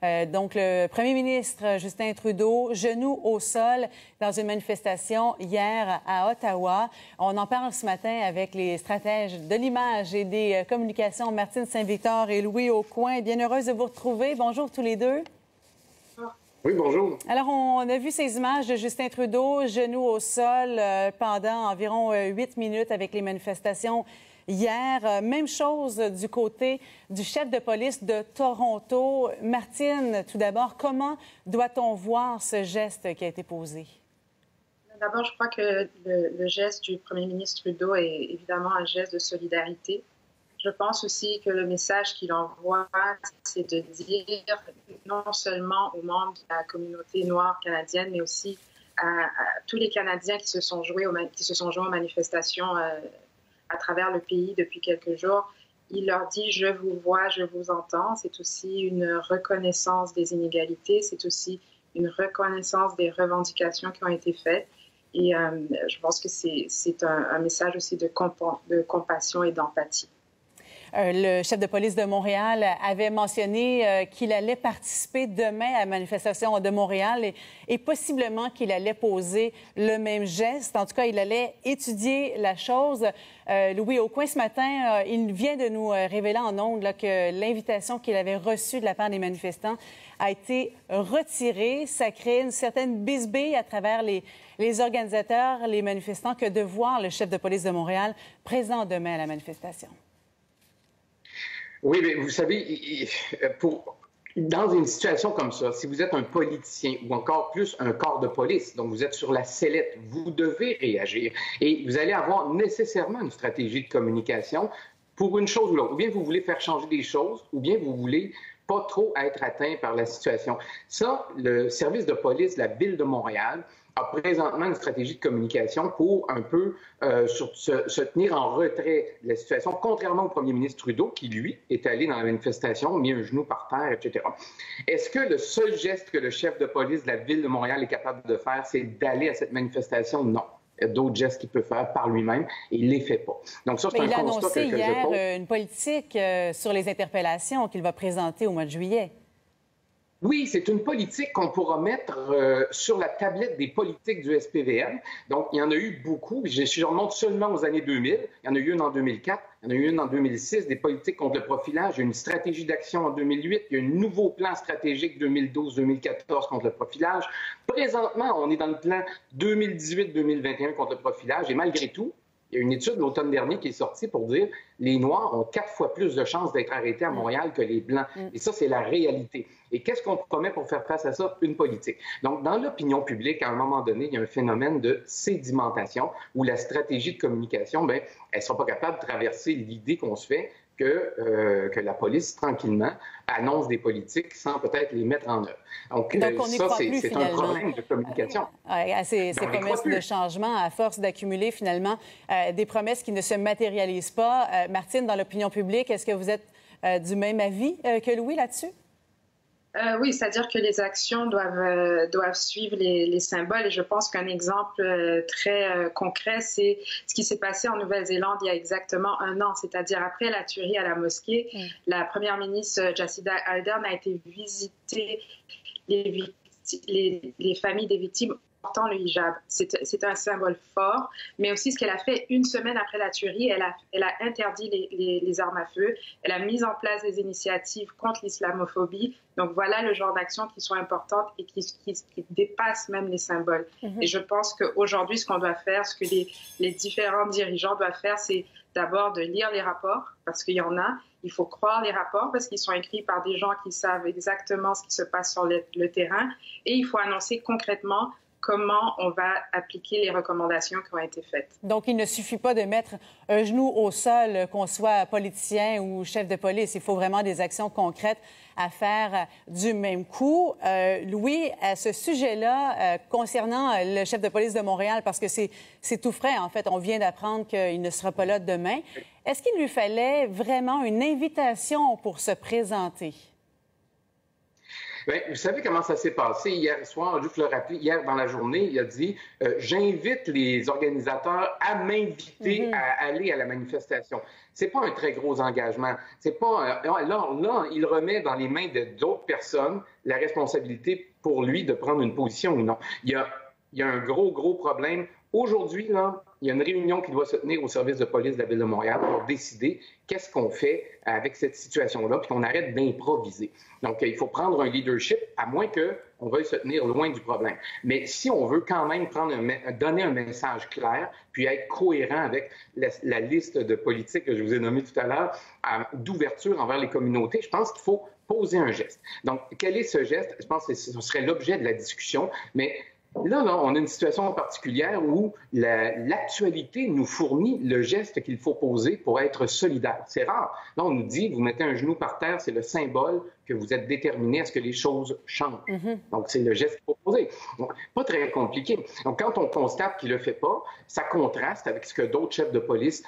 Donc, le premier ministre Justin Trudeau, genoux au sol dans une manifestation hier à Ottawa. On en parle ce matin avec les stratèges de l'image et des communications, Martine Saint-Victor et Louis Aucoin. Bien heureuse de vous retrouver. Bonjour tous les deux. Oui, bonjour. Alors, on a vu ces images de Justin Trudeau, genoux au sol, pendant environ 8 minutes avec les manifestations hier. Même chose du côté du chef de police de Toronto. Martine, tout d'abord, comment doit-on voir ce geste qui a été posé? D'abord, je crois que le geste du premier ministre Trudeau est évidemment un geste de solidarité. Je pense aussi que le message qu'il envoie, c'est de dire non seulement aux membres de la communauté noire canadienne, mais aussi à tous les Canadiens qui se sont joints aux manifestations à travers le pays depuis quelques jours. Il leur dit « je vous vois, je vous entends ». C'est aussi une reconnaissance des inégalités, c'est aussi une reconnaissance des revendications qui ont été faites. Et je pense que c'est un message aussi de compassion et d'empathie. Le chef de police de Montréal avait mentionné qu'il allait participer demain à la manifestation de Montréal et possiblement qu'il allait poser le même geste. En tout cas, il allait étudier la chose. Louis Aucoin, ce matin, il vient de nous révéler en ondes là, que l'invitation qu'il avait reçue de la part des manifestants a été retirée. Ça crée une certaine bisbille à travers les organisateurs, les manifestants, que de voir le chef de police de Montréal présent demain à la manifestation. Oui, mais vous savez, dans une situation comme ça, si vous êtes un politicien ou encore plus un corps de police, donc vous êtes sur la sellette, vous devez réagir et vous allez avoir nécessairement une stratégie de communication pour une chose ou l'autre. Ou bien vous voulez faire changer des choses, ou bien vous voulez pas trop être atteint par la situation. Ça, le service de police de la Ville de Montréal a présentement une stratégie de communication pour un peu se tenir en retrait de la situation, contrairement au premier ministre Trudeau, qui, lui, est allé dans la manifestation, mis un genou par terre, etc. Est-ce que le seul geste que le chef de police de la Ville de Montréal est capable de faire, c'est d'aller à cette manifestation? Non. Il y a d'autres gestes qu'il peut faire par lui-même et il ne les fait pas. Donc ça, c'est un constat que je pose. Il a annoncé hier une politique sur les interpellations qu'il va présenter au mois de juillet. Oui, c'est une politique qu'on pourra mettre sur la tablette des politiques du SPVM. Donc, il y en a eu beaucoup. Je remonte seulement aux années 2000. Il y en a eu une en 2004, il y en a eu une en 2006, des politiques contre le profilage. Il y a eu une stratégie d'action en 2008. Il y a eu un nouveau plan stratégique 2012-2014 contre le profilage. Présentement, on est dans le plan 2018-2021 contre le profilage. Et malgré tout, il y a une étude l'automne dernier qui est sortie pour dire que les Noirs ont 4 fois plus de chances d'être arrêtés à Montréal que les Blancs. Et ça, c'est la réalité. Et qu'est-ce qu'on promet pour faire face à ça? Une politique. Donc, dans l'opinion publique, à un moment donné, il y a un phénomène de sédimentation où la stratégie de communication, bien, elle ne sera pas capable de traverser l'idée qu'on se fait que la police, tranquillement, annonce des politiques sans peut-être les mettre en œuvre. Donc ça, c'est un problème de communication. À ces promesses de changement, à force d'accumuler finalement des promesses qui ne se matérialisent pas. Martine, dans l'opinion publique, est-ce que vous êtes du même avis que Louis là-dessus? Oui, c'est-à-dire que les actions doivent suivre les symboles. Et je pense qu'un exemple très concret, c'est ce qui s'est passé en Nouvelle-Zélande il y a exactement 1 an. C'est-à-dire après la tuerie à la mosquée, la première ministre Jacinda Ardern a été visiter les familles des victimes portant le hijab. C'est un symbole fort, mais aussi ce qu'elle a fait 1 semaine après la tuerie, elle a interdit les armes à feu, elle a mis en place des initiatives contre l'islamophobie. Donc voilà le genre d'actions qui sont importantes et qui dépassent même les symboles. Et je pense qu'aujourd'hui, ce qu'on doit faire, ce que les différents dirigeants doivent faire, c'est d'abord de lire les rapports, parce qu'il y en a. Il faut croire les rapports parce qu'ils sont écrits par des gens qui savent exactement ce qui se passe sur le terrain. Et il faut annoncer concrètement comment on va appliquer les recommandations qui ont été faites. Donc, il ne suffit pas de mettre un genou au sol, qu'on soit politicien ou chef de police. Il faut vraiment des actions concrètes à faire du même coup. Louis, à ce sujet-là, concernant le chef de police de Montréal, parce que c'est tout frais, en fait, on vient d'apprendre qu'il ne sera pas là demain, est-ce qu'il lui fallait vraiment une invitation pour se présenter? Bien, vous savez comment ça s'est passé hier soir, juste le rappeler, hier dans la journée, il a dit j'invite les organisateurs à m'inviter à aller à la manifestation. C'est pas un très gros engagement. C'est pas là, il remet dans les mains d'autres personnes la responsabilité pour lui de prendre une position ou non. Il y a un gros problème. Aujourd'hui, là, il y a une réunion qui doit se tenir au service de police de la Ville de Montréal pour décider qu'est-ce qu'on fait avec cette situation-là, puis qu'on arrête d'improviser. Donc, il faut prendre un leadership, à moins qu'on veuille se tenir loin du problème. Mais si on veut quand même donner un message clair, puis être cohérent avec la liste de politiques que je vous ai nommées tout à l'heure, d'ouverture envers les communautés, je pense qu'il faut poser un geste. Donc, quel est ce geste? Je pense que ce serait l'objet de la discussion, mais là, on a une situation particulière où l'actualité nous fournit le geste qu'il faut poser pour être solidaire. C'est rare. Là, on nous dit, vous mettez un genou par terre, c'est le symbole que vous êtes déterminé à ce que les choses changent. Donc, c'est le geste qu'il faut poser. Donc, pas très compliqué. Donc, quand on constate qu'il ne le fait pas, ça contraste avec ce que d'autres chefs de police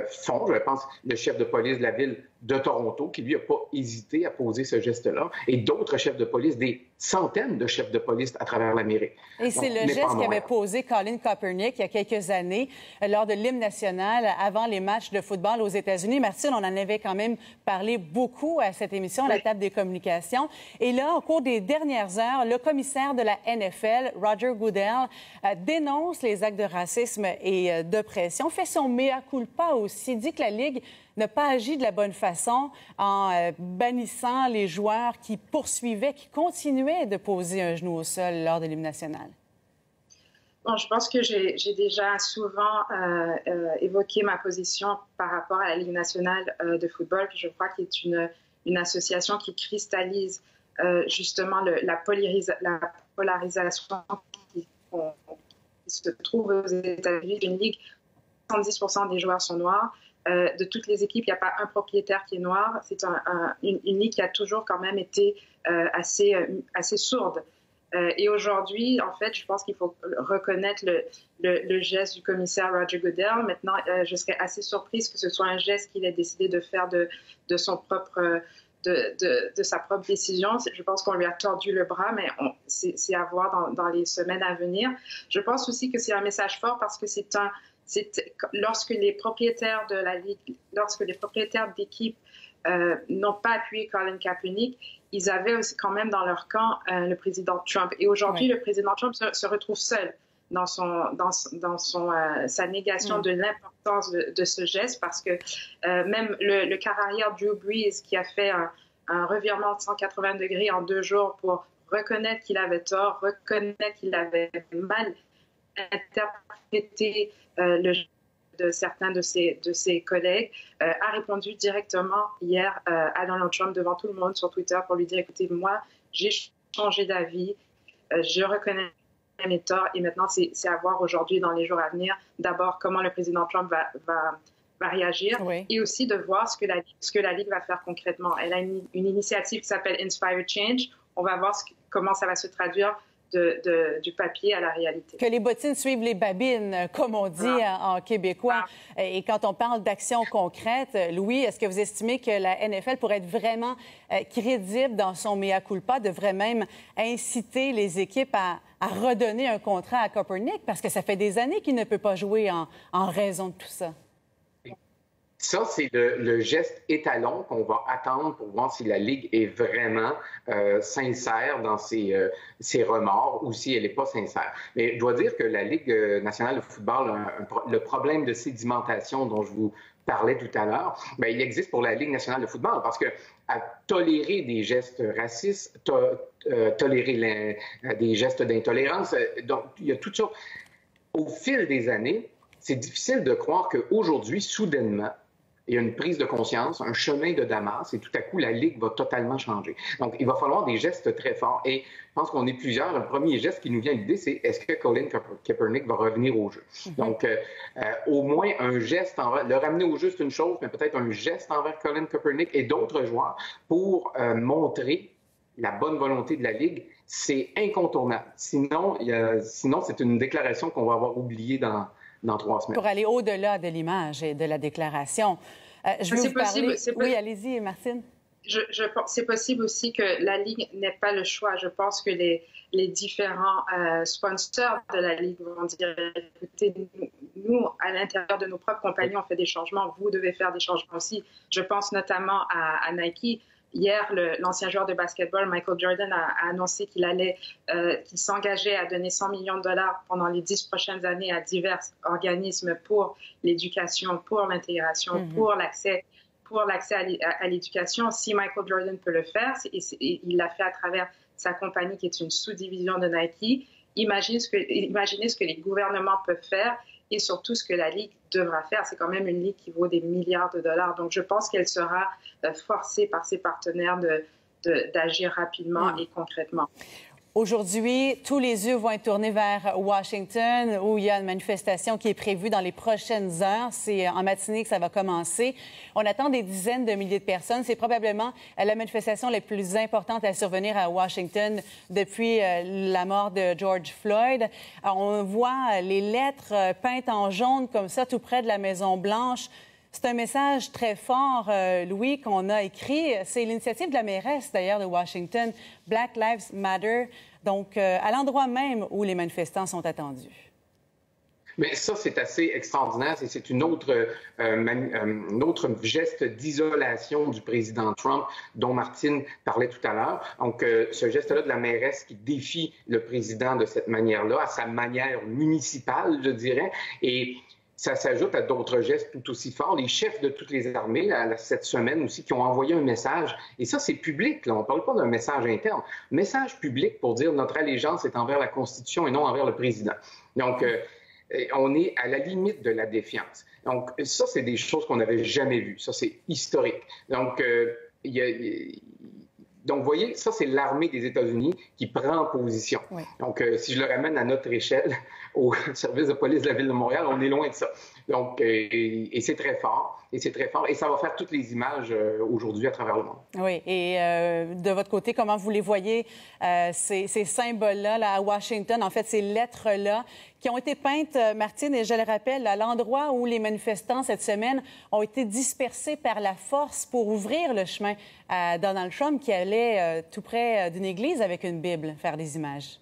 font. Je pense le chef de police de la ville de Toronto, qui lui n'a pas hésité à poser ce geste-là, et d'autres chefs de police, des centaines de chefs de police à travers l'Amérique. Et c'est le geste qu'avait posé Colin Kaepernick il y a quelques années lors de l'hymne national avant les matchs de football aux États-Unis. Martine, on en avait quand même parlé beaucoup à cette émission, à la table des communications. Et là, au cours des dernières heures, le commissaire de la NFL, Roger Goodell, dénonce les actes de racisme et d'oppression, fait son mea culpa aussi, dit que la Ligue n'a pas agi de la bonne façon en bannissant les joueurs qui poursuivaient, qui continuaient de poser un genou au sol lors de l'hymne national. Bon, je pense que j'ai déjà souvent évoqué ma position par rapport à la Ligue nationale de football, que je crois qu'il est une association qui cristallise justement la polarisation qui se trouve aux États-Unis. Une ligue, 70% des joueurs sont noirs. De toutes les équipes, il n'y a pas un propriétaire qui est noir. C'est une ligue qui a toujours quand même été assez sourde. Et aujourd'hui, en fait, je pense qu'il faut reconnaître le geste du commissaire Roger Goodell. Maintenant, je serais assez surprise que ce soit un geste qu'il ait décidé de faire de sa propre décision. Je pense qu'on lui a tordu le bras, mais c'est à voir dans les semaines à venir. Je pense aussi que c'est un message fort parce que lorsque les propriétaires de la Ligue, lorsque les propriétaires d'équipes n'ont pas appuyé Colin Kaepernick, ils avaient aussi quand même dans leur camp le président Trump. Et aujourd'hui, le président Trump se retrouve seul dans sa négation de l'importance de ce geste, parce que même le quart arrière Drew Brees, qui a fait un revirement de 180 degrés en 2 jours pour reconnaître qu'il avait tort, reconnaître qu'il avait mal interprété le geste de certains de ses collègues, a répondu directement hier à Donald Trump devant tout le monde sur Twitter pour lui dire, écoutez, moi, j'ai changé d'avis, je reconnais mes torts, et maintenant, c'est à voir aujourd'hui, dans les jours à venir, d'abord comment le président Trump va réagir, et aussi de voir ce que la Ligue va faire concrètement. Elle a une initiative qui s'appelle Inspire Change. On va voir comment ça va se traduire du papier à la réalité. Que les bottines suivent les babines, comme on dit en québécois. Et quand on parle d'actions concrètes, Louis, est-ce que vous estimez que la NFL pourrait être vraiment crédible dans son mea culpa, devrait même inciter les équipes à redonner un contrat à Kaepernick, parce que ça fait des années qu'il ne peut pas jouer en raison de tout ça? Ça, c'est le geste étalon qu'on va attendre pour voir si la Ligue est vraiment sincère dans ses remords ou si elle n'est pas sincère. Mais je dois dire que la Ligue nationale de football, le problème de sédimentation dont je vous parlais tout à l'heure, bien, il existe pour la Ligue nationale de football, parce que à tolérer des gestes racistes, tolérer des gestes d'intolérance, donc il y a tout ça. Au fil des années, c'est difficile de croire qu'aujourd'hui, soudainement, il y a une prise de conscience, un chemin de Damas, et tout à coup, la Ligue va totalement changer. Donc, il va falloir des gestes très forts. Et je pense qu'on est plusieurs. Le premier geste qui nous vient à l'idée, c'est est-ce que Colin Kaepernick va revenir au jeu? Donc, au moins un geste le ramener au jeu, c'est une chose, mais peut-être un geste envers Colin Kaepernick et d'autres joueurs pour montrer la bonne volonté de la Ligue. C'est incontournable. Sinon, c'est une déclaration qu'on va avoir oubliée dans 3 semaines. Pour aller au-delà de l'image et de la déclaration, je vais vous parler... Oui, allez-y, Martine. C'est possible aussi que la Ligue n'ait pas le choix. Je pense que les différents sponsors de la Ligue vont dire, écoutez, nous, à l'intérieur de nos propres compagnies, on fait des changements. Vous devez faire des changements aussi. Je pense notamment à Nike. Hier, l'ancien joueur de basketball, Michael Jordan, a annoncé qu'il s'engageait à donner 100 millions de dollars pendant les 10 prochaines années à divers organismes pour l'éducation, pour l'intégration, pour l'accès à l'éducation. Si Michael Jordan peut le faire, il l'a fait à travers sa compagnie qui est une sous-division de Nike. Imaginez ce que les gouvernements peuvent faire et surtout ce que la Ligue devra faire. C'est quand même une Ligue qui vaut des milliards de dollars. Donc, je pense qu'elle sera forcée par ses partenaires d'agir rapidement et concrètement. Aujourd'hui, tous les yeux vont être tournés vers Washington, où il y a une manifestation qui est prévue dans les prochaines heures. C'est en matinée que ça va commencer. On attend des dizaines de milliers de personnes. C'est probablement la manifestation la plus importante à survenir à Washington depuis la mort de George Floyd. Alors, on voit les lettres peintes en jaune comme ça, tout près de la Maison-Blanche. C'est un message très fort, Louis, qu'on a écrit. C'est l'initiative de la mairesse, d'ailleurs, de Washington, Black Lives Matter, donc à l'endroit même où les manifestants sont attendus. Mais ça, c'est assez extraordinaire. C'est une autre geste d'isolation du président Trump dont Martine parlait tout à l'heure. Donc, ce geste-là de la mairesse qui défie le président de cette manière-là, à sa manière municipale, je dirais. Et ça s'ajoute à d'autres gestes tout aussi forts. Les chefs de toutes les armées, cette semaine aussi, qui ont envoyé un message. Et ça, c'est public, là. On ne parle pas d'un message interne. Message public pour dire notre allégeance est envers la Constitution et non envers le président. Donc, on est à la limite de la défiance. Donc, ça, c'est des choses qu'on n'avait jamais vues. Ça, c'est historique. Donc, donc, vous voyez, ça, c'est l'armée des États-Unis qui prend position. Oui. Donc, si je le ramène à notre échelle, au service de police de la Ville de Montréal, on est loin de ça. Donc, et c'est très fort. Et c'est très fort. Et ça va faire toutes les images aujourd'hui à travers le monde. Oui. Et de votre côté, comment vous les voyez, ces symboles-là là, à Washington, en fait, ces lettres-là, qui ont été peintes, Martine, et je le rappelle, à l'endroit où les manifestants cette semaine ont été dispersés par la force pour ouvrir le chemin à Donald Trump qui allait tout près d'une église avec une Bible faire des images.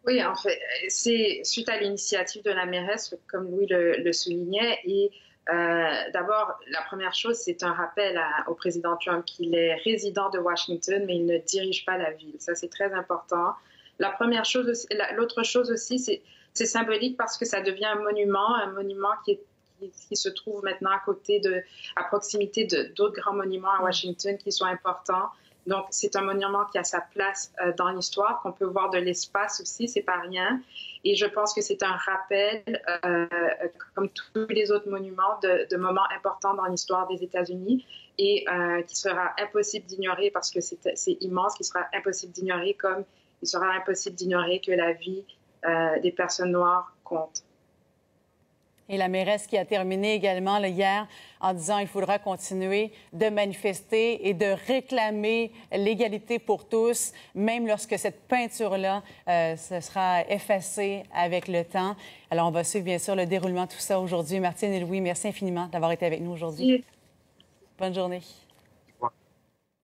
Oui, en fait, c'est suite à l'initiative de la mairesse, comme Louis le soulignait, et d'abord, la première chose, c'est un rappel au président Trump qu'il est résident de Washington, mais il ne dirige pas la ville. Ça, c'est très important. L'autre chose aussi, c'est symbolique parce que ça devient un monument qui se trouve maintenant à proximité d'autres grands monuments à Washington qui sont importants. Donc, c'est un monument qui a sa place dans l'histoire, qu'on peut voir de l'espace aussi, c'est pas rien. Et je pense que c'est un rappel, comme tous les autres monuments, de moments importants dans l'histoire des États-Unis et qui sera impossible d'ignorer parce que c'est immense, qui sera impossible d'ignorer comme il sera impossible d'ignorer que la vie des personnes noires compte. Et la mairesse qui a terminé également là, hier en disant qu'il faudra continuer de manifester et de réclamer l'égalité pour tous, même lorsque cette peinture-là se sera effacée avec le temps. Alors, on va suivre bien sûr le déroulement de tout ça aujourd'hui. Martine et Louis, merci infiniment d'avoir été avec nous aujourd'hui. Bonne journée.